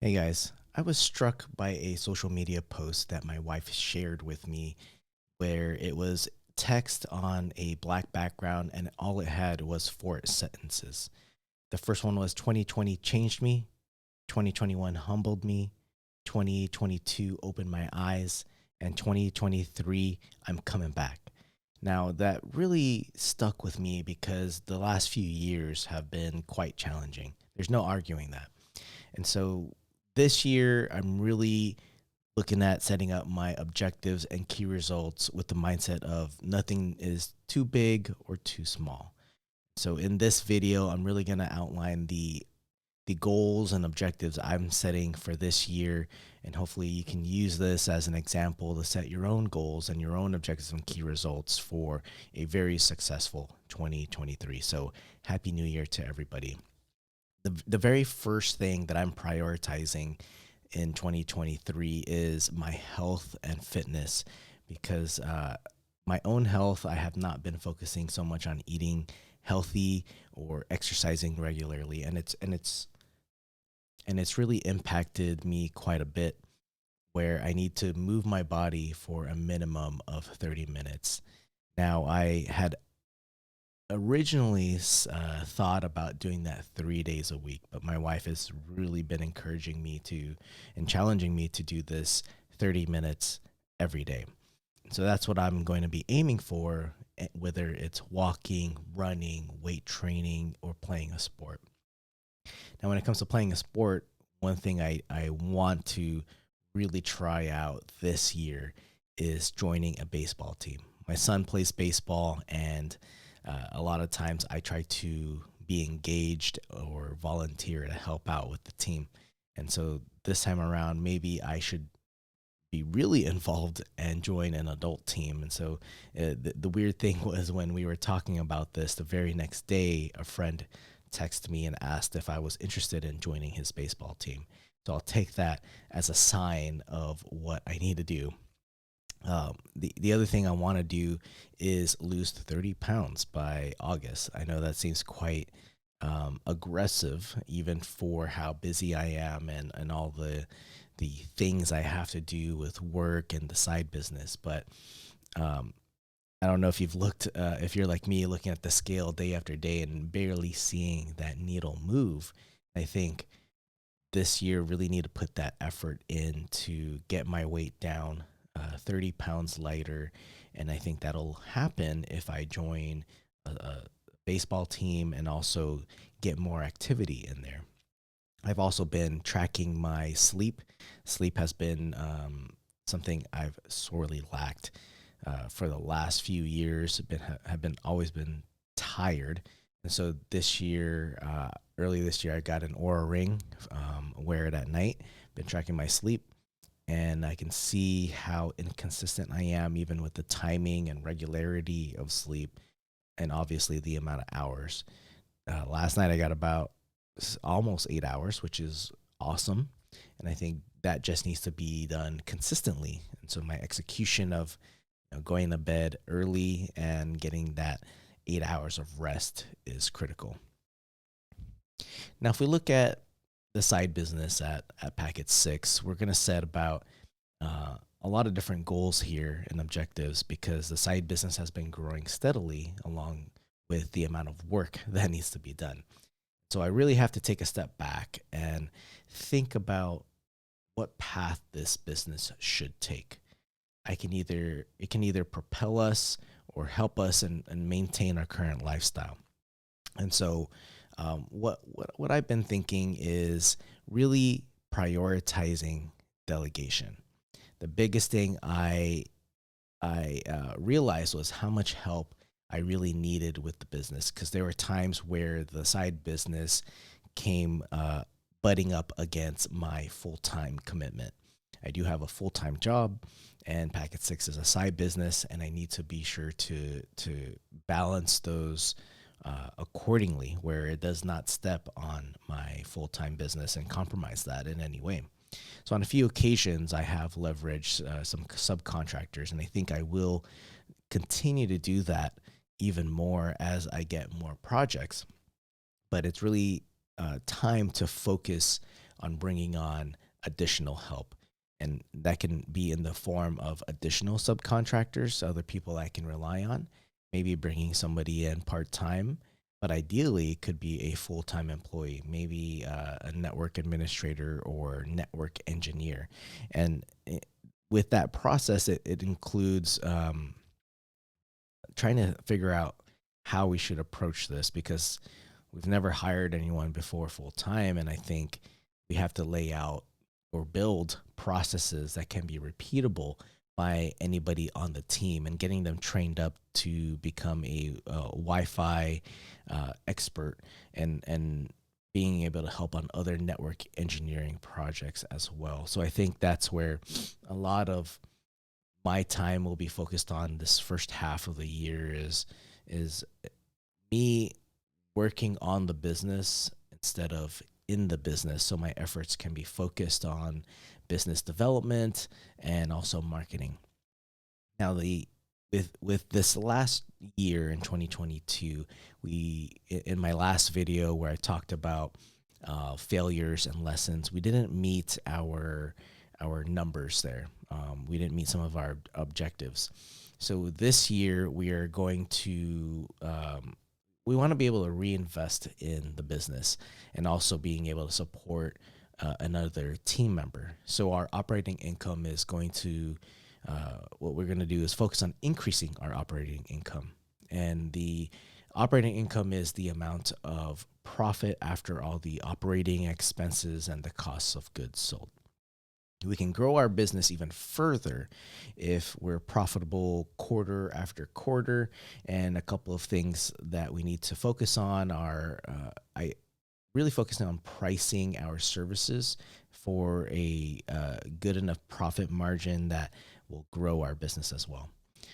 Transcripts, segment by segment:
Hey guys, I was struck by a social media post that my wife shared with me where it was text on a black background and all it had was four sentences. The first one was 2020 changed me, 2021 humbled me, 2022 opened my eyes, and 2023 I'm coming back. Now, that really stuck with me because the last few years have been quite challenging. There's no arguing that. And so this year, I'm really looking at setting up my objectives and key results with the mindset of nothing is too big or too small. So in this video, I'm really going to outline the goals and objectives I'm setting for this year, and hopefully you can use this as an example to set your own goals and your own objectives and key results for a very successful 2023. So happy new year to everybody. The very first thing that I'm prioritizing in 2023 is my health and fitness because my own health, I have not been focusing so much on eating healthy or exercising regularly, and it's really impacted me quite a bit where I need to move my body for a minimum of 30 minutes. Now, I had originally thought about doing that 3 days a week, but my wife has really been encouraging me to and challenging me to do this 30 minutes every day. So that's what I'm going to be aiming for, whether it's walking, running, weight training, or playing a sport. Now, when it comes to playing a sport, one thing I want to really try out this year is joining a baseball team. My son plays baseball, and a lot of times I try to be engaged or volunteer to help out with the team. And so this time around, maybe I should be really involved and join an adult team. And so the weird thing was when we were talking about this, the very next day, a friend texted me and asked if I was interested in joining his baseball team. So I'll take that as a sign of what I need to do. The other thing I want to do is lose 30 pounds by August. I know that seems quite aggressive, even for how busy I am and all the things I have to do with work and the side business. But um, I don't know if you've looked, if you're like me, looking at the scale day after day and barely seeing that needle move. I think this year really need to put that effort in to get my weight down 30 pounds lighter. And I think that'll happen if I join a baseball team and also get more activity in there. I've also been tracking my sleep. Sleep has been something I've sorely lacked for the last few years. Have been always been tired, and so this year, early this year, I got an Aura ring, wear it at night. Been tracking my sleep, and I can see how inconsistent I am, even with the timing and regularity of sleep, and obviously the amount of hours. Last night I got about almost 8 hours, which is awesome. And I think that just needs to be done consistently. And so my execution of going to bed early and getting that 8 hours of rest is critical. Now, if we look at the side business at Packet 6, we're going to set about a lot of different goals here and objectives because the side business has been growing steadily along with the amount of work that needs to be done. So I really have to take a step back and think about what path this business should take. It can either propel us or help us and maintain our current lifestyle. And so what I've been thinking is really prioritizing delegation. The biggest thing I realized was how much help I really needed with the business because there were times where the side business came butting up against my full time commitment. I do have a full time job, and Packet Six is a side business, and I need to be sure to balance those accordingly, where it does not step on my full time business and compromise that in any way. So on a few occasions, I have leveraged some subcontractors, and I think I will continue to do that even more as I get more projects. But it's really time to focus on bringing on additional help. And that can be in the form of additional subcontractors, other people I can rely on, maybe bringing somebody in part time, but ideally it could be a full time employee, maybe a network administrator or network engineer. And with that process, it includes trying to figure out how we should approach this because we've never hired anyone before full time. And I think we have to lay out or build processes that can be repeatable by anybody on the team and getting them trained up to become a Wi-Fi expert and being able to help on other network engineering projects as well. So I think that's where a lot of my time will be focused on this first half of the year is me working on the business instead of in the business, so my efforts can be focused on business development and also marketing. Now, the with this last year in 2022, we in my last video where I talked about failures and lessons, we didn't meet our numbers there. We didn't meet some of our objectives. So this year we are going to we want to be able to reinvest in the business and also being able to support another team member. So our operating income is going to what we're going to do is focus on increasing our operating income. And the operating income is the amount of profit after all the operating expenses and the costs of goods sold. We can grow our business even further if we're profitable quarter after quarter. And a couple of things that we need to focus on are I really focusing on pricing our services for a good enough profit margin that will grow our business as well.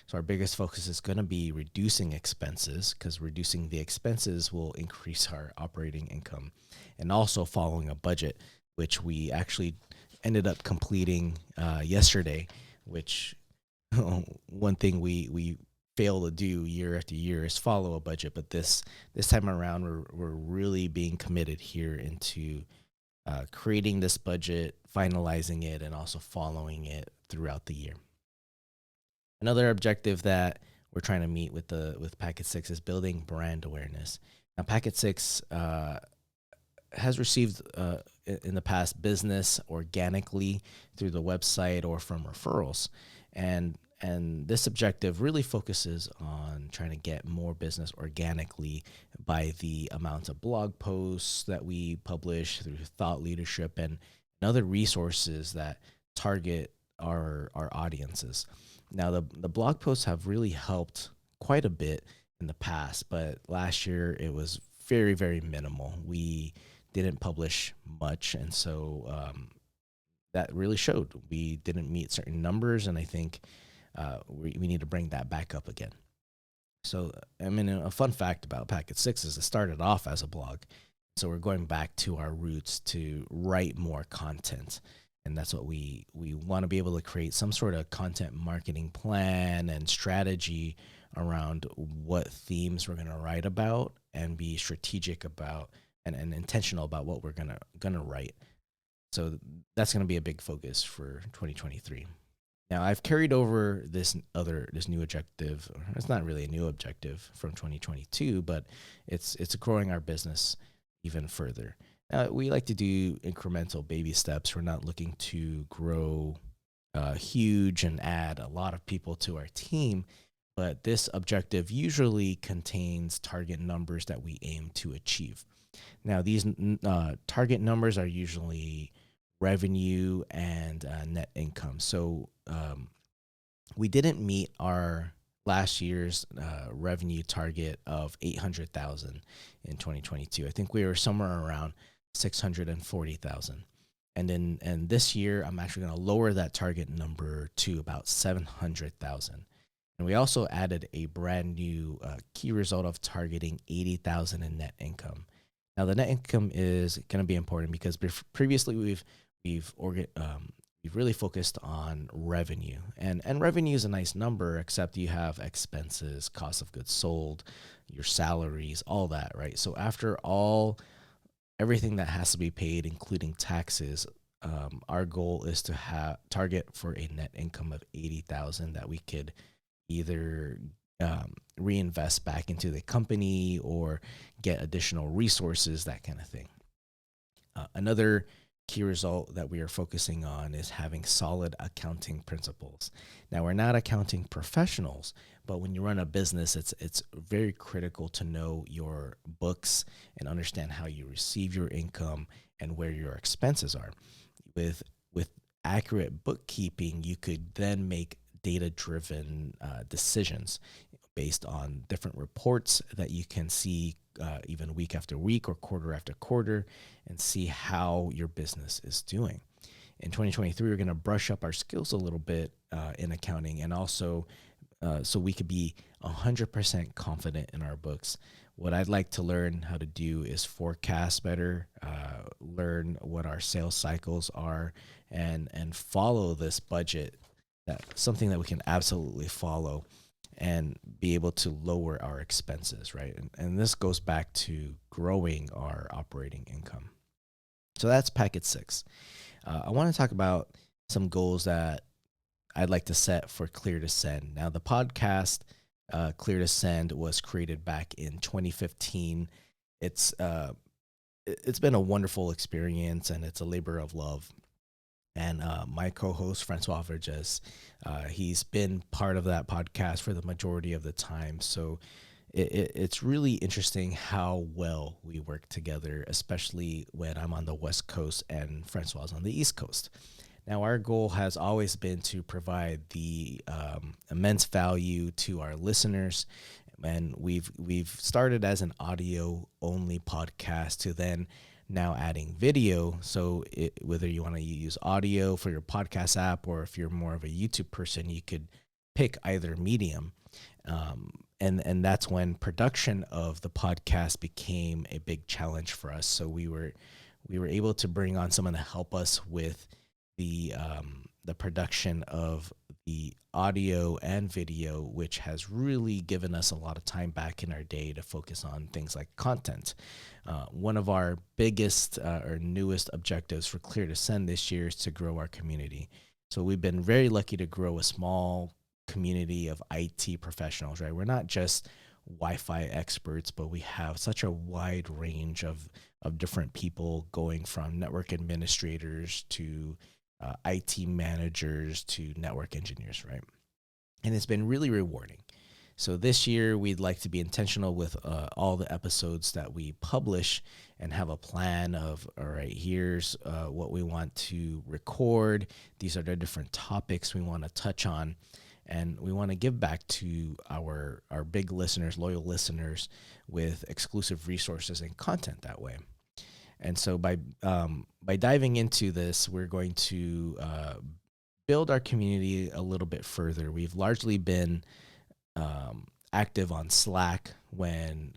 So our biggest focus is going to be reducing expenses because reducing the expenses will increase our operating income, and also following a budget, which we actually ended up completing yesterday, which one thing we fail to do year after year is follow a budget. But this time around, we're really being committed here into creating this budget, finalizing it, and also following it throughout the year. Another objective that we're trying to meet with Packet Six is building brand awareness. Now, Packet Six has received in the past business organically through the website or from referrals, and this objective really focuses on trying to get more business organically by the amount of blog posts that we publish through thought leadership and other resources that target our audiences. Now, the blog posts have really helped quite a bit in the past, but last year it was very, very minimal. We didn't publish much, and so that really showed. We didn't meet certain numbers, and I think we need to bring that back up again. So, I mean, a fun fact about Packet Six is it started off as a blog, so we're going back to our roots to write more content. And that's what we want to be able to create some sort of content marketing plan and strategy around what themes we're going to write about and be strategic about and intentional about what we're gonna write. So that's going to be a big focus for 2023. Now, I've carried over this new objective. It's not really a new objective from 2022, but it's growing our business even further. We like to do incremental baby steps. We're not looking to grow huge and add a lot of people to our team, but this objective usually contains target numbers that we aim to achieve. Now, these target numbers are usually revenue and net income. So we didn't meet our last year's revenue target of 800,000 in 2022. I think we were somewhere around 640,000. And this year, I'm actually going to lower that target number to about 700,000. And we also added a brand new key result of targeting 80,000 in net income. Now, the net income is going to be important because previously we've really focused on revenue, and revenue is a nice number, except you have expenses, cost of goods sold, your salaries, all that, right? So after all everything that has to be paid, including taxes. Our goal is to have target for a net income of 80,000 that we could either reinvest back into the company or get additional resources, that kind of thing. Another key result that we are focusing on is having solid accounting principles. Now, we're not accounting professionals, but when you run a business, it's very critical to know your books and understand how you receive your income and where your expenses are. With accurate bookkeeping, you could then make data driven decisions based on different reports that you can see even week after week or quarter after quarter, and see how your business is doing. In 2023, we're going to brush up our skills a little bit in accounting, and also so we could be 100% confident in our books. What I'd like to learn how to do is forecast better, learn what our sales cycles are, and follow this budget. That's something that we can absolutely follow and be able to lower our expenses, right? And this goes back to growing our operating income. So that's packet 6. I want to talk about some goals that I'd like to set for Clear to Send. Now, the podcast Clear to Send was created back in 2015. It's been a wonderful experience, and it's a labor of love. And my co-host Francois Verges, he's been part of that podcast for the majority of the time. So it's really interesting how well we work together, especially when I'm on the West Coast and Francois is on the East Coast. Now, our goal has always been to provide the immense value to our listeners, and we've started as an audio only podcast to then now adding video. So whether you want to use audio for your podcast app, or if you're more of a YouTube person, you could pick either medium. And that's when production of the podcast became a big challenge for us. So we were able to bring on someone to help us with the production of the audio and video, which has really given us a lot of time back in our day to focus on things like content. One of our biggest or newest objectives for Clear to Send this year is to grow our community. So we've been very lucky to grow a small community of IT professionals, right? We're not just Wi-Fi experts, but we have such a wide range of different people, going from network administrators to IT managers to network engineers, right? And it's been really rewarding. So this year, we'd like to be intentional with all the episodes that we publish and have a plan of, all right, here's what we want to record. These are the different topics we want to touch on. And we want to give back to our big listeners, loyal listeners, with exclusive resources and content that way. And so by diving into this, we're going to build our community a little bit further. We've largely been active on Slack when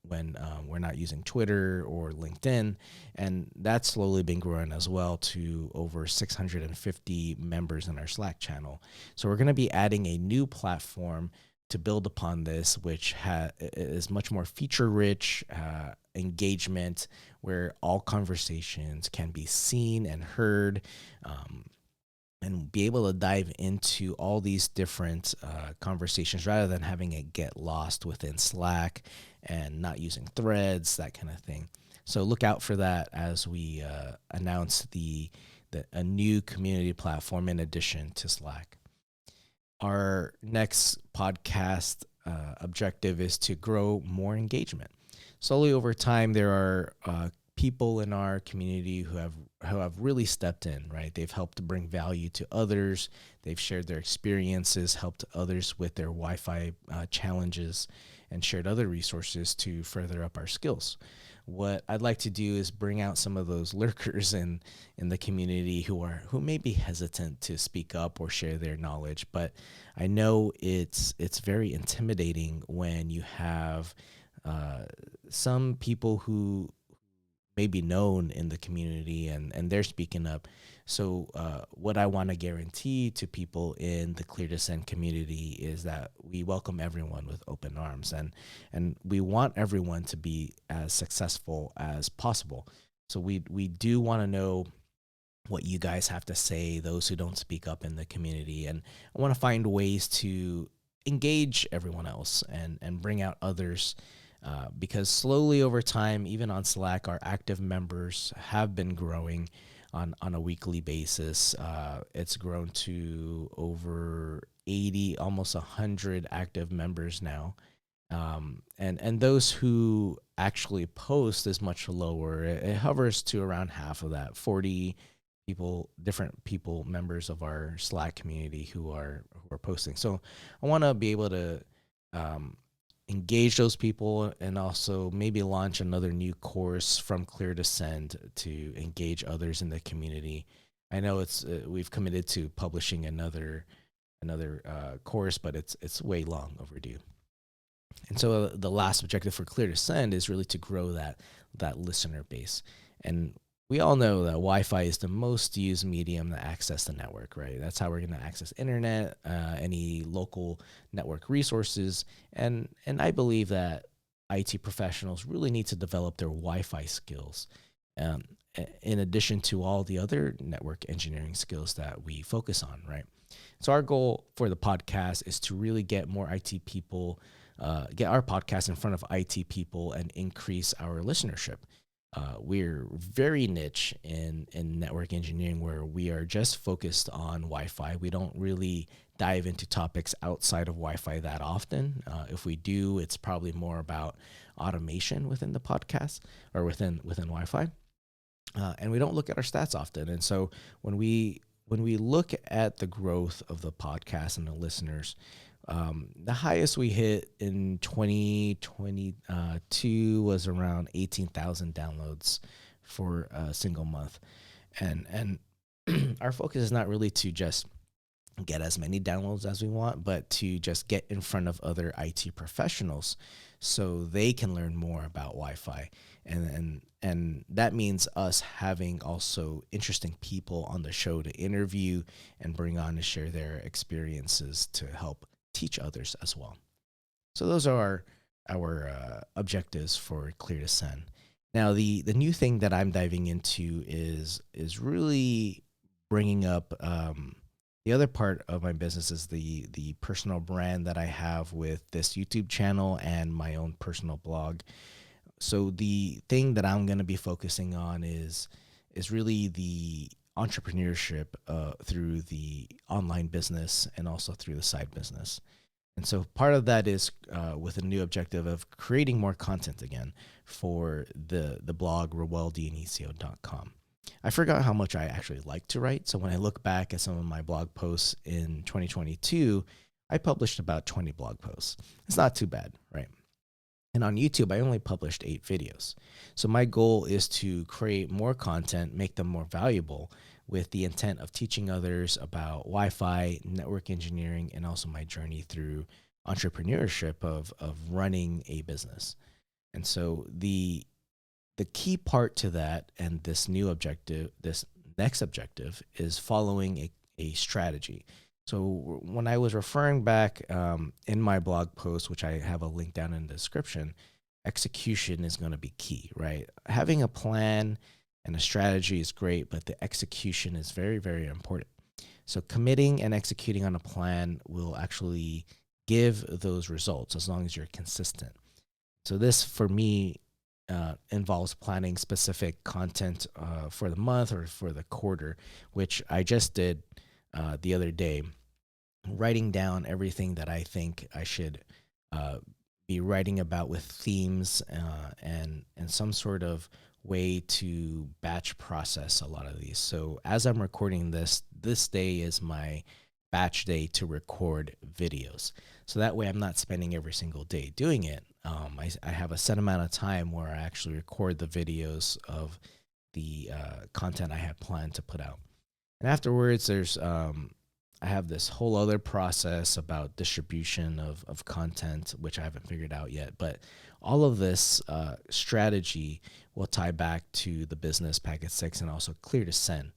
we're not using Twitter or LinkedIn, and that's slowly been growing as well to over 650 members in our Slack channel. So we're going to be adding a new platform to build upon this, which is much more feature-rich engagement, where all conversations can be seen and heard, and be able to dive into all these different conversations rather than having it get lost within Slack and not using threads, that kind of thing. So look out for that as we announce a new community platform in addition to Slack. Our next podcast objective is to grow more engagement. Slowly over time, there are people in our community who have really stepped in, right? They've helped to bring value to others. They've shared their experiences, helped others with their Wi-Fi challenges, and shared other resources to further up our skills. What I'd like to do is bring out some of those lurkers in the community who may be hesitant to speak up or share their knowledge, but I know it's very intimidating when you have some people who maybe known in the community, and they're speaking up. So what I want to guarantee to people in the Clear Descent community is that we welcome everyone with open arms, and we want everyone to be as successful as possible. So we do want to know what you guys have to say, those who don't speak up in the community. And I want to find ways to engage everyone else and bring out others, because slowly over time, even on Slack, our active members have been growing on a weekly basis. It's grown to over 80, almost 100 active members now. And those who actually post is much lower. It hovers to around half of that, 40 people, different people, members of our Slack community who are posting. So I want to be able to um, engage those people, and also maybe launch another new course from Clear Descent to engage others in the community. I know it's we've committed to publishing another course, but it's way long overdue. And so the last objective for Clear Descent is really to grow that listener base. And we all know that Wi-Fi is the most used medium to access the network, right? That's how we're going to access internet, any local network resources, and I believe that IT professionals really need to develop their Wi-Fi skills, um, in addition to all the other network engineering skills that we focus on, right? So our goal for the podcast is to really get more IT people, get our podcast in front of IT people, and increase our listenership. We're very niche in network engineering, where we are just focused on Wi-Fi. We don't really dive into topics outside of Wi-Fi that often. If we do, it's probably more about automation within the podcast or within Wi-Fi. And we don't look at our stats often. And so when we look at the growth of the podcast and the listeners, the highest we hit in 2022 was around 18,000 downloads for a single month. And our focus is not really to just get as many downloads as we want, but to just get in front of other IT professionals so they can learn more about Wi-Fi. And that means us having also interesting people on the show to interview and bring on to share their experiences to help teach others as well. So those are our objectives for Clear Descent. Now, the new thing that I'm diving into is really bringing up, the other part of my business is the personal brand that I have with this YouTube channel and my own personal blog. So the thing that I'm going to be focusing on is really the entrepreneurship through the online business and also through the side business. And so part of that is with a new objective of creating more content again for the blog roweldianicio.com. I forgot how much I actually like to write. So when I look back at some of my blog posts in 2022, I published about 20 blog posts. It's not too bad, right? And on YouTube, I only published 8 videos. So my goal is to create more content, make them more valuable, with the intent of teaching others about Wi-Fi, network engineering, and also my journey through entrepreneurship of running a business. And so the key part to that, and this new objective, this next objective, is following a strategy. So when I was referring back in my blog post, which I have a link down in the description, execution is going to be key, right? Having a plan and a strategy is great, but the execution is very, very important. So committing and executing on a plan will actually give those results as long as you're consistent. So this, for me, involves planning specific content for the month or for the quarter, which I just did the other day, writing down everything that I think I should be writing about with themes and some sort of way to batch process a lot of these. So as I'm recording this day is my batch day to record videos. So that way I'm not spending every single day doing it. I have a set amount of time where I actually record the videos of the content I have planned to put out. And afterwards, I have this whole other process about distribution of content, which I haven't figured out yet. But all of this strategy will tie back to the business packet 6 and also clear to send,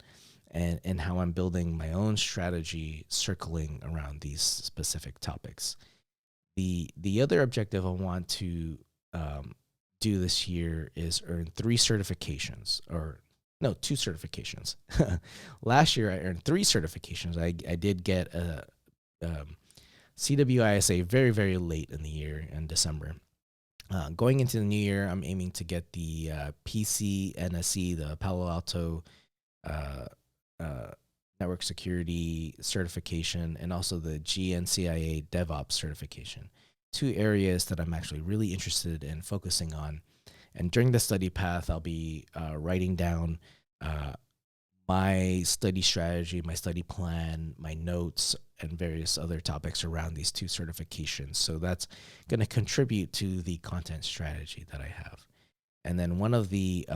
and how I'm building my own strategy circling around these specific topics. The other objective I want to do this year is earn 3 certifications, or no, 2 certifications. Last year I earned 3 certifications. I did get a CWISA very, very late in the year in December. Going into the new year, I'm aiming to get the PCNSE, the Palo Alto uh, uh, Network Security certification, and also the GNCIA DevOps certification. 2 areas that I'm actually really interested in focusing on. And during the study path, I'll be writing down uh, my study strategy, my study plan, my notes, and various other topics around these 2 certifications. So that's going to contribute to the content strategy that I have. And then one of the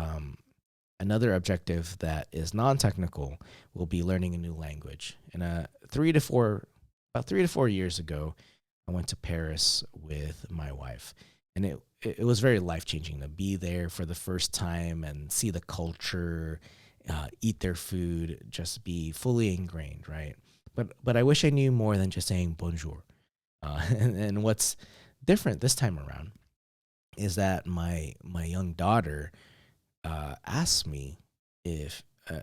another objective that is non-technical will be learning a new language. And about 3 to 4 years ago, I went to Paris with my wife, and it was very life changing to be there for the first time and see the culture, eat their food, just be fully ingrained, right? But I wish I knew more than just saying bonjour. And what's different this time around is that my young daughter asked me if uh,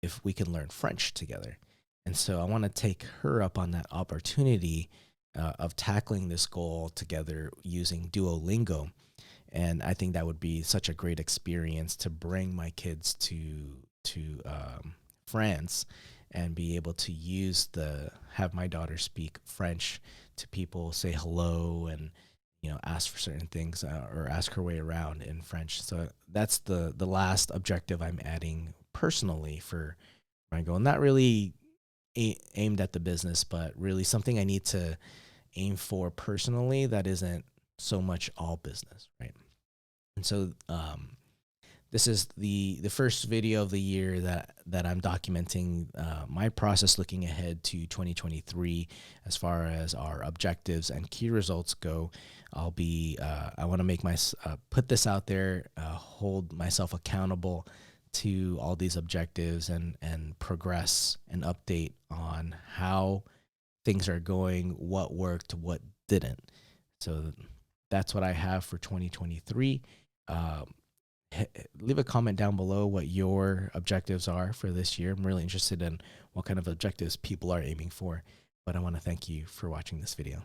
if we can learn French together, and so I want to take her up on that opportunity of tackling this goal together using Duolingo. And I think that would be such a great experience to bring my kids to France and be able to have my daughter speak French to people, say hello, and ask for certain things, or ask her way around in French. So that's the last objective I'm adding personally for my goal. Not really aimed at the business, but really something I need to aim for personally that isn't so much all business, right? And so this is the first video of the year that I'm documenting my process looking ahead to 2023 as far as our objectives and key results go. I want to put this out there, hold myself accountable to all these objectives, and progress and update on how things are going, what worked, what didn't. So that's what I have for 2023. Leave a comment down below what your objectives are for this year. I'm really interested in what kind of objectives people are aiming for. But I want to thank you for watching this video.